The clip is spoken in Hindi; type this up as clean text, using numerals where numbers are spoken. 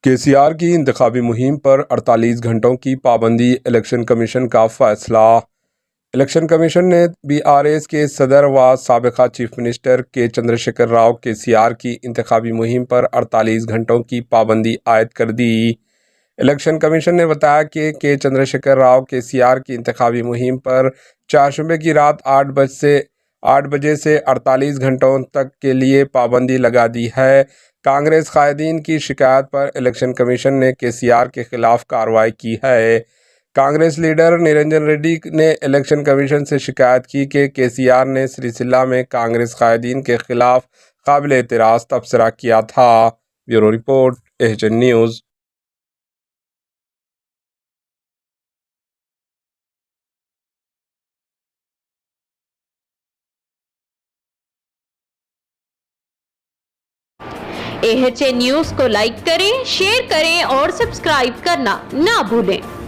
केसीआर की इंतखाबी मुहिम पर 48 घंटों की पाबंदी, इलेक्शन कमीशन का फैसला। इलेक्शन कमीशन ने बीआरएस के सदर व साबिका चीफ मिनिस्टर के चंद्रशेखर राव केसीआर की इंतखाबी मुहिम पर 48 घंटों की पाबंदी आयद कर दी। इलेक्शन कमीशन ने बताया कि चंद्रशेखर राव केसीआर की इंतखाबी मुहिम पर चारशंबे की रात 8 बजे से 48 घंटों तक के लिए पाबंदी लगा दी है। कांग्रेस कायदीन की शिकायत पर इलेक्शन कमीशन ने केसीआर के खिलाफ कार्रवाई की है। कांग्रेस लीडर निरंजन रेड्डी ने इलेक्शन कमीशन से शिकायत की कि केसीआर ने सिरिसिल्ला में कांग्रेस कायदीन के खिलाफ काबिल एतराज़ तबसरा किया था। Bureau report, HN news. HN news को लाइक करें, शेयर करें और सब्सक्राइब करना ना भूलें।